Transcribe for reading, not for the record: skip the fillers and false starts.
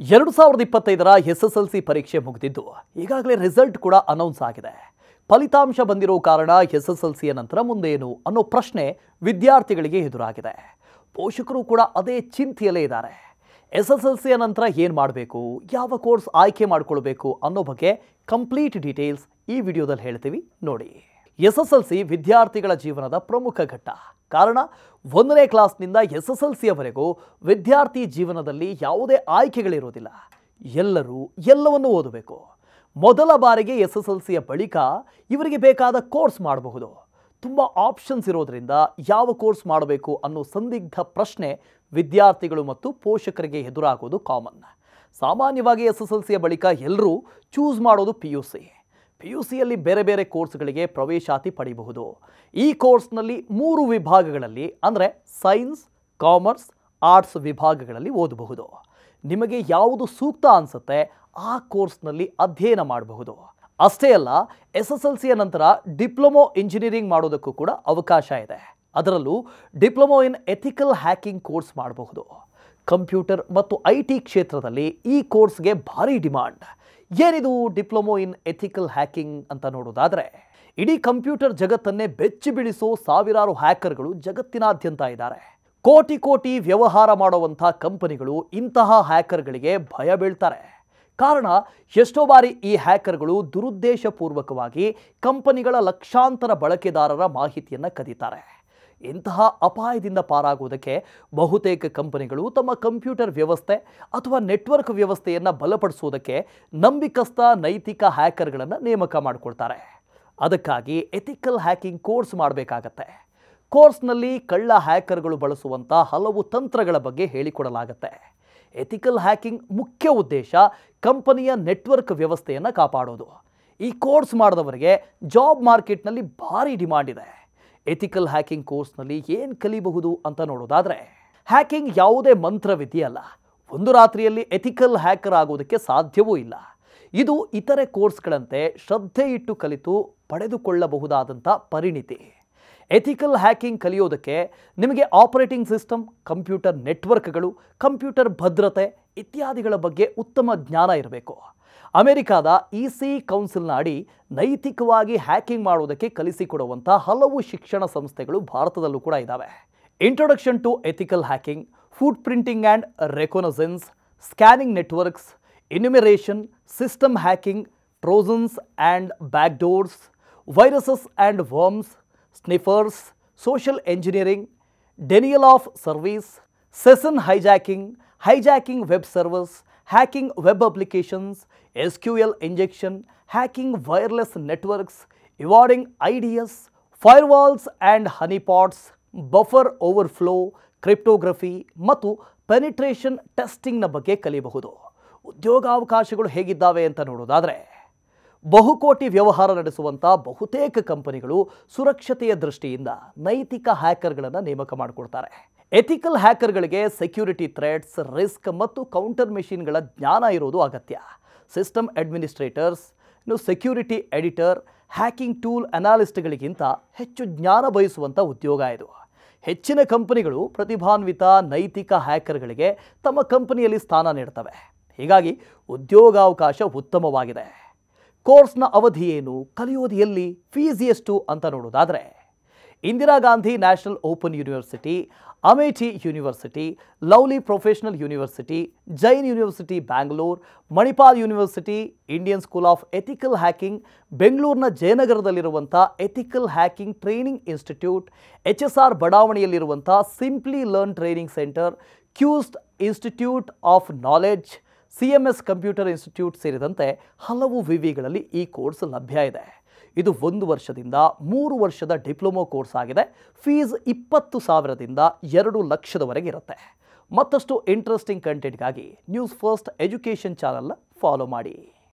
2025ರ SSLC ಪರೀಕ್ಷೆ ಮುಗಿದಿದ್ದು ಈಗಾಗಲೇ ರಿಸಲ್ಟ್ ಕೂಡ ಅನೌನ್ಸ್ ಆಗಿದೆ. ಫಲಿತಾಂಶ ಬಂದಿರೋ ಕಾರಣ ಎಸ್ಎಸ್ಎಲ್ಸಿಯ ನಂತರ ಮುಂದೇನು ಅನ್ನೋ ಪ್ರಶ್ನೆ ವಿದ್ಯಾರ್ಥಿಗಳಿಗೆ ಎದುರಾಗಿದೆ. ಪೋಷಕರು ಕೂಡ ಅದೇ ಚಿಂತೆಯಲ್ಲೇ ಇದ್ದಾರೆ. ಎಸ್ಎಸ್ಎಲ್ಸಿಯ ನಂತರ ಏನು ಮಾಡಬೇಕು, ಯಾವ ಕೋರ್ಸ್ ಆಯ್ಕೆ ಮಾಡಿಕೊಳ್ಳಬೇಕು ಅನ್ನೋ ಬಗ್ಗೆ ಕಂಪ್ಲೀಟ್ ಡೀಟೇಲ್ಸ್ ಈ ವಿಡಿಯೋದಲ್ಲಿ ಹೇಳ್ತೀವಿ ನೋಡಿ. ಎಸ್ಎಸ್ಎಲ್ಸಿ ವಿದ್ಯಾರ್ಥಿಗಳ ಜೀವನದ ಪ್ರಮುಖ ಘಟ್ಟ. ಕಾರಣ 1ನೇ ಕ್ಲಾಸ್ನಿಂದ ಎಸ್ಎಸ್ಎಲ್ಸಿಯವರೆಗೂ ವಿದ್ಯಾರ್ಥಿ ಜೀವನದಲ್ಲಿ ಯಾವುದೇ ಆಯ್ಕೆಗಳಿರೋದಿಲ್ಲ. ಎಲ್ಲರೂ ಎಲ್ಲವನ್ನೂ ಓದಬೇಕು. ಮೊದಲ ಬಾರಿಗೆ ಎಸ್ಎಸ್ಎಲ್ಸಿಯ ಬಳಿಕ ಇವರಿಗೆ ಬೇಕಾದ ಕೋರ್ಸ್ ಮಾಡಬಹುದು. ತುಂಬ ಆಪ್ಷನ್ಸ್ ಇರೋದ್ರಿಂದ ಯಾವ ಕೋರ್ಸ್ ಮಾಡಬೇಕು ಅನ್ನೋ ಸಂದಿಗ್ಧ ಪ್ರಶ್ನೆ ವಿದ್ಯಾರ್ಥಿಗಳು ಮತ್ತು ಪೋಷಕರಿಗೆ ಎದುರಾಗೋದು ಕಾಮನ್. ಸಾಮಾನ್ಯವಾಗಿ ಎಸ್ಎಸ್ಎಲ್ಸಿಯ ಬಳಿಕ ಎಲ್ಲರೂ ಚೂಸ್ ಮಾಡೋದು PUCಯಲ್ಲಿ ಬೇರೆ ಬೇರೆ ಕೋರ್ಸ್ಗಳಿಗೆ ಪ್ರವೇಶಾತಿ ಪಡೆಯಬಹುದು. ಈ ಕೋರ್ಸ್ನಲ್ಲಿ 3 ವಿಭಾಗಗಳಲ್ಲಿ ಅಂದರೆ ಸೈನ್ಸ್, ಕಾಮರ್ಸ್, ಆರ್ಟ್ಸ್ ವಿಭಾಗಗಳಲ್ಲಿ ಓದಬಹುದು. ನಿಮಗೆ ಯಾವುದು ಸೂಕ್ತ ಅನಿಸುತ್ತೆ ಆ ಕೋರ್ಸ್ನಲ್ಲಿ ಅಧ್ಯಯನ ಮಾಡಬಹುದು. ಅಷ್ಟೇ ಅಲ್ಲ, ಎಸ್ಎಸ್ಎಲ್ಸಿಯ ನಂತರ ಡಿಪ್ಲೊಮೊ ಇಂಜಿನಿಯರಿಂಗ್ ಮಾಡೋದಕ್ಕೂ ಕೂಡ ಅವಕಾಶ ಇದೆ. ಅದರಲ್ಲೂ diploma in ethical hacking course ಮಾಡಬಹುದು. ಕಂಪ್ಯೂಟರ್ ಮತ್ತು IT ಕ್ಷೇತ್ರದಲ್ಲಿ ಈ ಕೋರ್ಸ್ಗೆ ಭಾರಿ ಡಿಮಾಂಡ್. ಏನಿದು ಡಿಪ್ಲೊಮೊ ಇನ್ ಎಥಿಕಲ್ ಹ್ಯಾಕಿಂಗ್ ಅಂತ ನೋಡೋದಾದರೆ, ಇಡೀ ಕಂಪ್ಯೂಟರ್ ಜಗತ್ತನ್ನೇ ಬೆಚ್ಚಿ ಬೀಳಿಸೋ ಸಾವಿರಾರು ಹ್ಯಾಕರ್ಗಳು ಜಗತ್ತಿನಾದ್ಯಂತ ಇದ್ದಾರೆ. ಕೋಟಿ ವ್ಯವಹಾರ ಮಾಡುವಂಥ ಕಂಪನಿಗಳು ಇಂತಹ ಹ್ಯಾಕರ್ಗಳಿಗೆ ಭಯ ಬೀಳ್ತಾರೆ. ಕಾರಣ, ಎಷ್ಟೋ ಬಾರಿ ಈ ಹ್ಯಾಕರ್ಗಳು ದುರುದ್ದೇಶಪೂರ್ವಕವಾಗಿ ಕಂಪನಿಗಳ ಲಕ್ಷಾಂತರ ಬಳಕೆದಾರರ ಮಾಹಿತಿಯನ್ನು ಕದೀತಾರೆ. ಇಂತಹ ಅಪಾಯದಿಂದ ಪಾರಾಗುವುದಕ್ಕೆ ಬಹುತೇಕ ಕಂಪನಿಗಳು ತಮ್ಮ ಕಂಪ್ಯೂಟರ್ ವ್ಯವಸ್ಥೆ ಅಥವಾ ನೆಟ್ವರ್ಕ್ ವ್ಯವಸ್ಥೆಯನ್ನು ಬಲಪಡಿಸುವುದಕ್ಕೆ ನಂಬಿಕಸ್ಥ ನೈತಿಕ ಹ್ಯಾಕರ್ಗಳನ್ನು ನೇಮಕ ಮಾಡಿಕೊಳ್ತಾರೆ. ಅದಕ್ಕಾಗಿ ಎಥಿಕಲ್ ಹ್ಯಾಕಿಂಗ್ ಕೋರ್ಸ್ ಮಾಡಬೇಕಾಗತ್ತೆ. ಕೋರ್ಸ್ನಲ್ಲಿ ಕಳ್ಳ ಹ್ಯಾಕರ್ಗಳು ಬಳಸುವಂಥ ಹಲವು ತಂತ್ರಗಳ ಬಗ್ಗೆ ಹೇಳಿಕೊಡಲಾಗುತ್ತೆ. ಎಥಿಕಲ್ ಹ್ಯಾಕಿಂಗ್ ಮುಖ್ಯ ಉದ್ದೇಶ ಕಂಪನಿಯ ನೆಟ್ವರ್ಕ್ ವ್ಯವಸ್ಥೆಯನ್ನು ಕಾಪಾಡೋದು. ಈ ಕೋರ್ಸ್ ಮಾಡಿದವರಿಗೆ ಜಾಬ್ ಮಾರ್ಕೆಟ್ನಲ್ಲಿ ಭಾರಿ ಡಿಮಾಂಡ್ ಇದೆ. ಎಥಿಕಲ್ ಹ್ಯಾಕಿಂಗ್ ಕೋರ್ಸ್ನಲ್ಲಿ ಏನು ಕಲಿಬಹುದು ಅಂತ ನೋಡೋದಾದರೆ, ಹ್ಯಾಕಿಂಗ್ ಯಾವುದೇ ಮಂತ್ರವಿದೆಯಲ್ಲ. ಒಂದು ರಾತ್ರಿಯಲ್ಲಿ ಎಥಿಕಲ್ ಹ್ಯಾಕರ್ ಆಗೋದಕ್ಕೆ ಸಾಧ್ಯವೂ ಇಲ್ಲ. ಇದು ಇತರೆ ಕೋರ್ಸ್ಗಳಂತೆ ಶ್ರದ್ಧೆ ಇಟ್ಟು ಕಲಿತು ಪಡೆದುಕೊಳ್ಳಬಹುದಾದಂಥ ಪರಿಣಿತಿ. ಎಥಿಕಲ್ ಹ್ಯಾಕಿಂಗ್ ಕಲಿಯೋದಕ್ಕೆ ನಿಮಗೆ ಆಪರೇಟಿಂಗ್ ಸಿಸ್ಟಮ್, ಕಂಪ್ಯೂಟರ್ ನೆಟ್ವರ್ಕ್ಗಳು, ಕಂಪ್ಯೂಟರ್ ಭದ್ರತೆ ಇತ್ಯಾದಿಗಳ ಬಗ್ಗೆ ಉತ್ತಮ ಜ್ಞಾನ ಇರಬೇಕು. ಅಮೆರಿಕಾದ EC ಕೌನ್ಸಿಲ್ನ ಅಡಿ ನೈತಿಕವಾಗಿ ಹ್ಯಾಕಿಂಗ್ ಮಾಡೋದಕ್ಕೆ ಕಲಿಸಿಕೊಡುವಂಥ ಹಲವು ಶಿಕ್ಷಣ ಸಂಸ್ಥೆಗಳು ಭಾರತದಲ್ಲೂ ಕೂಡ ಇದ್ದಾವೆ. Introduction to ethical hacking, foot printing and reconnaissance, scanning networks, enumeration, system hacking, trojans and backdoors, viruses and worms, sniffers, social engineering, denial of service, session hijacking web servers, hacking web applications, SQL injection, hacking wireless networks, evading IDS, firewalls and honeypots, buffer overflow, cryptography ಮತ್ತು penetration ಟೆಸ್ಟಿಂಗ್ನ ಬಗ್ಗೆ ಕಲಿಯಬಹುದು. ಉದ್ಯೋಗಾವಕಾಶಗಳು ಹೇಗಿದ್ದಾವೆ ಅಂತ ನೋಡೋದಾದರೆ, ಬಹುಕೋಟಿ ವ್ಯವಹಾರ ನಡೆಸುವಂಥ ಬಹುತೇಕ ಕಂಪನಿಗಳು ಸುರಕ್ಷತೆಯ ದೃಷ್ಟಿಯಿಂದ ನೈತಿಕ ಹ್ಯಾಕರ್ಗಳನ್ನು ನೇಮಕ ಮಾಡಿಕೊಡ್ತಾರೆ. ಎಥಿಕಲ್ ಹ್ಯಾಕರ್ಗಳಿಗೆ ಸೆಕ್ಯೂರಿಟಿ ಥ್ರೆಟ್ಸ್, ರಿಸ್ಕ್ ಮತ್ತು ಕೌಂಟರ್ ಮೆಷಿನ್ಗಳ ಜ್ಞಾನ ಇರೋದು ಅಗತ್ಯ. System administrators, security editor, hacking tool ಅನಾಲಿಸ್ಟ್ಗಳಿಗಿಂತ ಹೆಚ್ಚು ಜ್ಞಾನ ಬಯಸುವಂಥ ಉದ್ಯೋಗ ಇದು. ಹೆಚ್ಚಿನ ಕಂಪನಿಗಳು ಪ್ರತಿಭಾನ್ವಿತ ನೈತಿಕ ಹ್ಯಾಕರ್ಗಳಿಗೆ ತಮ್ಮ ಕಂಪನಿಯಲ್ಲಿ ಸ್ಥಾನ ನೀಡ್ತವೆ. ಹೀಗಾಗಿ ಉದ್ಯೋಗಾವಕಾಶ ಉತ್ತಮವಾಗಿದೆ. ಕೋರ್ಸ್ನ ಅವಧಿ ಏನು, ಕಲಿಯೋದು ಎಲ್ಲಿ, ಫೀಸ್ ಎಷ್ಟು ಅಂತ ನೋಡೋದಾದರೆ, Indira Gandhi national open university, Amethi university, lovely professional university, Jain university Bangalore, Manipal university, Indian school of ethical hacking, ಬೆಂಗಳೂರಿನ ಜಯನಗರದಲ್ಲಿರುವಂಥ ethical hacking training institute, HSR ಬಡಾವಣೆಯಲ್ಲಿರುವಂಥ simply learn training centre, quest institute of knowledge, CMS computer institute ಸೇರಿದಂತೆ ಹಲವು ವಿವಿಗಳಲ್ಲಿ ಈ course ಲಭ್ಯ ಇದೆ. ಇದು 1 ವರ್ಷದಿಂದ 3 ವರ್ಷದ ಡಿಪ್ಲೊಮೊ ಕೋರ್ಸ್ ಆಗಿದೆ. ಫೀಸ್ 20,000ದಿಂದ 2 ಲಕ್ಷದವರೆಗೆ ಇರುತ್ತೆ. ಮತ್ತಷ್ಟು ಇಂಟ್ರೆಸ್ಟಿಂಗ್ ಕಂಟೆಂಟ್ಗಾಗಿ ನ್ಯೂಸ್ ಫಸ್ಟ್ ಎಜುಕೇಷನ್ ಚಾನಲ್ನ ಫಾಲೋ ಮಾಡಿ.